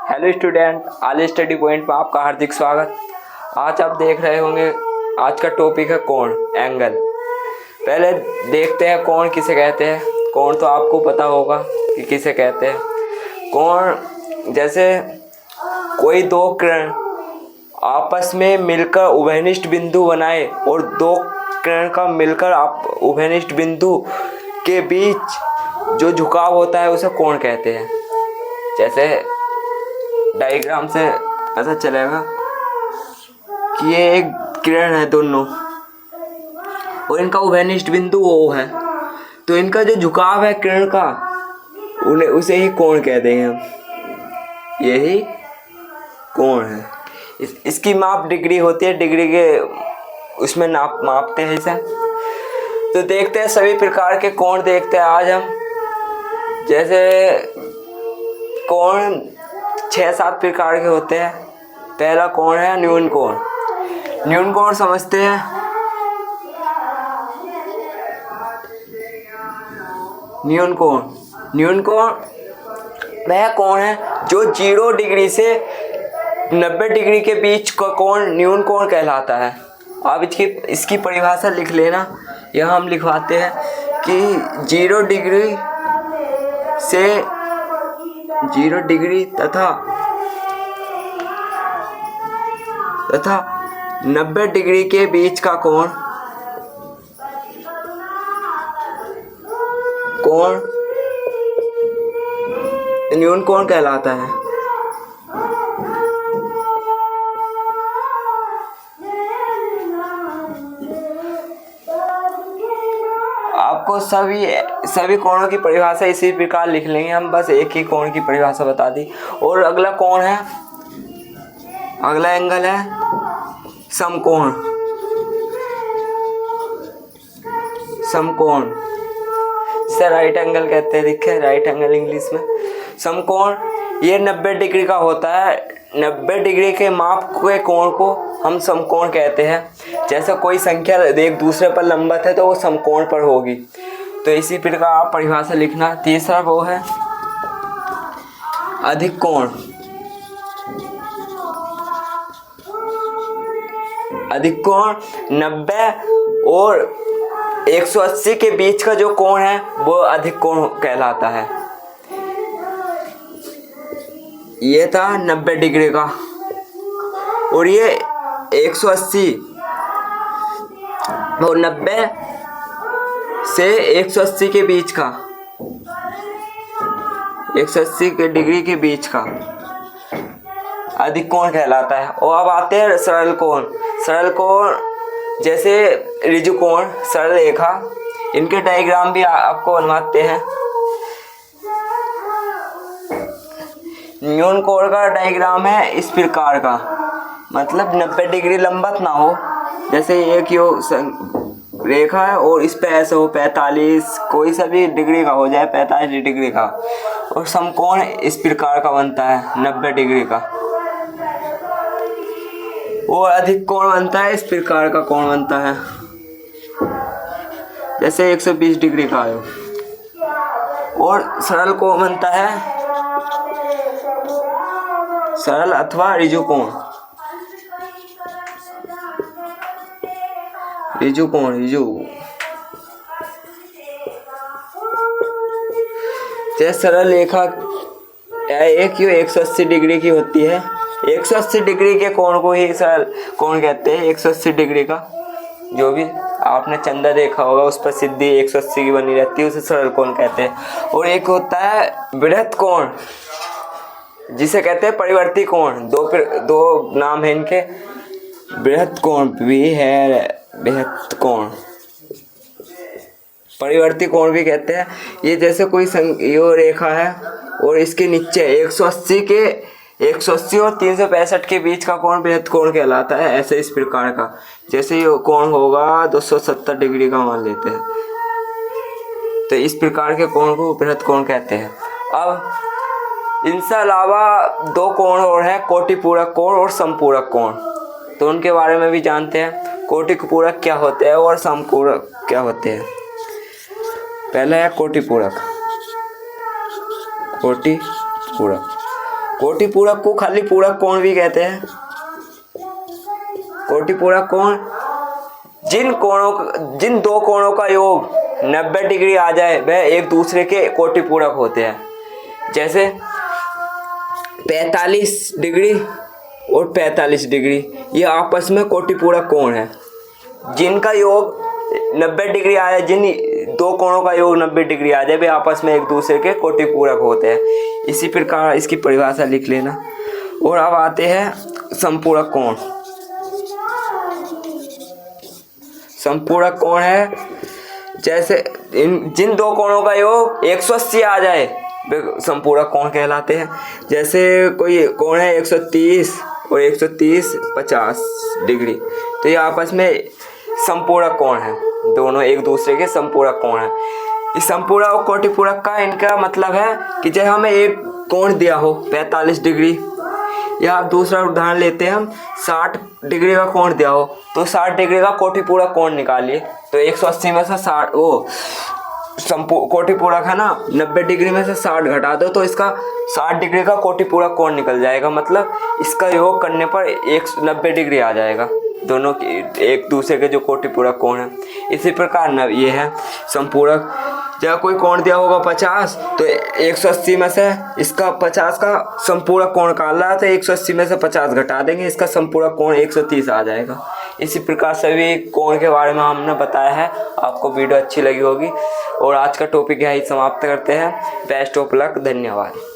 Hello student, आल study point में आपका हार्दिक स्वागत। आज आप देख रहे होंगे, आज का टॉपिक है कोण, एंगल। पहले देखते हैं कोण किसे कहते हैं। कोण तो आपको पता होगा कि किसे कहते हैं। कोण जैसे कोई दो किरण आपस में मिलकर उभयनिष्ठ बिंदु बनाए और दो किरण का मिलकर आप उभयनिष्ठ बिंदु के बीच जो झुकाव होता है उसे कोण कहते हैं। जैसे डायग्राम से पता चलेगा कि ये एक किरण है दोनों और इनका उभयनिष्ठ बिंदु O है, तो इनका जो झुकाव है किरण का उसे ही कोण कहते हैं हम। यही कोण है। इसकी माप डिग्री होती है, डिग्री के उसमें मापते हैं इसे। तो देखते हैं सभी प्रकार के कोण देखते हैं आज हम। जैसे कोण 6-7 प्रकार के होते हैं। पहला कोण है न्यून कोण। न्यून कोण समझते हैं। न्यून कोण वह कोण है जो 0 डिग्री से 90 डिग्री के बीच का कोण न्यून कोण कहलाता है। आप इसकी परिभाषा लिख लेना, यह हम लिखवाते हैं कि 0 डिग्री से 0 डिग्री तथा 90 डिग्री के बीच का कोण न्यून कोण कहलाता है। आपको सभी कोणों की परिभाषा इसी प्रकार लिख लेंगे हम, बस एक ही कोण की परिभाषा बता दी। और अगला कोण है, अगला एंगल है समकोण। जिसे राइट एंगल कहते हैं, दिखे राइट एंगल इंग्लिश में। समकोण ये 90 डिग्री का होता है। 90 डिग्री के माप के कोण को हम समकोण कहते हैं। जैसे कोई संख्या एक दूसरे पर लंबवत है तो वो समकोण पर होगी। तो इसी प्रकार आप परिभाषा लिखना। तीसरा वो है अधिक कोण। अधिक कोण 90 और 180 के बीच का जो कोण है वो अधिक कोण कहलाता है। ये था 90 डिग्री का और ये 180 और 90 से 180 के बीच का, 180 के डिग्री के बीच का अधिक कोण कहलाता है। और अब आते हैं सरल कोण। सरल कोण जैसे ऋजु कोण, सरल रेखा, इनके डायग्राम भी आपको बनवाते हैं। न्यून कोण का डायग्राम है इस प्रकार का, मतलब 90 डिग्री लंबवत ना हो। जैसे एक यो रेखा है और इस पे ऐसे हो 45, कोई सा भी डिग्री का हो जाए, 45 डिग्री का। और समकोण इस प्रकार का बनता है 90 डिग्री का। और अधिक कोण बनता है इस प्रकार का कोण बनता है, जैसे 120 डिग्री का है। और सरल कोण बनता है सरल अथवा ऋजु कोण। जैसे सरल रेखा एक 180 डिग्री की होती है। 180 डिग्री के कोण को ही सरल कोण कहते हैं। 180 डिग्री का जो भी आपने चंदा देखा होगा उस पर सिद्धि 180 की बनी रहती है, उसे सरल कोण कहते हैं। और एक होता है बृहत् कोण, जिसे कहते हैं परिवर्ती कोण। दो नाम है इनके, बृहत् कोण भी है, बृहत् कोण, परिवर्ती कोण भी कहते हैं। ये जैसे कोई यो रेखा है और इसके नीचे 180 और 365 के बीच का कोण बृहत् कोण कहलाता है। ऐसे इस प्रकार का, जैसे ये कोण होगा 270 डिग्री का मान लेते हैं, तो इस प्रकार के कोण को बृहत् कोण कहते हैं। अब इनसे अलावा 2 कोण और हैं, कोटिपूरक कोण और समपूरक कोण। तो उनके बारे में भी जानते हैं। कोटिपूरक क्या होते हैं और समपूरक क्या होते हैं। पहला है कोटिपूरक। कोटि पूरक को खाली पूरक कोण भी कहते हैं। कोटि पूरक कोण जिन दो कोणों का योग 90 डिग्री आ जाए वह एक दूसरे के कोटि पूरक होते हैं। जैसे 45 डिग्री और 45 डिग्री, ये आपस में कोटि पूरक कोण है। जिनका योग 90 डिग्री आ जाए, जिन दो कोणों का योग 90 डिग्री आ जाए वे आपस में एक दूसरे के कोटि पूरक होते हैं। इसी प्रकार इसकी परिभाषा लिख लेना। और अब आते हैं समपूरक कोण। समपूरक कोण है जैसे जिन दो कोणों का योग 180 आ जाए वे समपूरक कोण कहलाते हैं। जैसे कोई कोण है 130 और 130 50 डिग्री, तो ये आपस में समपूरक कोण है, दोनों एक दूसरे के समपूरक कोण है। इस समपूरक और कोटि पूरक का इनका मतलब है कि जब हमें एक कोण दिया हो 45 डिग्री, या आप दूसरा उदाहरण लेते हैं हम 60 डिग्री का कोण दिया हो तो 60 डिग्री का कोटि पूरक कोण निकालिए। तो 180 में से 60 वो कोटि पूरक है ना, 90 डिग्री में से 60 घटा दो तो इसका 60 डिग्री का कोटि पूरक कोण निकल जाएगा। मतलब इसका योग करने पर 190 डिग्री आ जाएगा, दोनों की एक दूसरे के जो कोटि पूरक कोण है। इसी प्रकार ये है समपूरक। जब कोई कोण दिया होगा 50 तो 180 में से इसका 50 का समपूरक कोण निकालना है तो 180 में से 50 घटा देंगे, इसका समपूरक कोण 130 आ जाएगा। इसी प्रकार सभी कोण के बारे में हमने बताया है। आपको वीडियो अच्छी लगी होगी और आज का टॉपिक यही समाप्त करते हैं। बेस्ट ऑफ लक, धन्यवाद।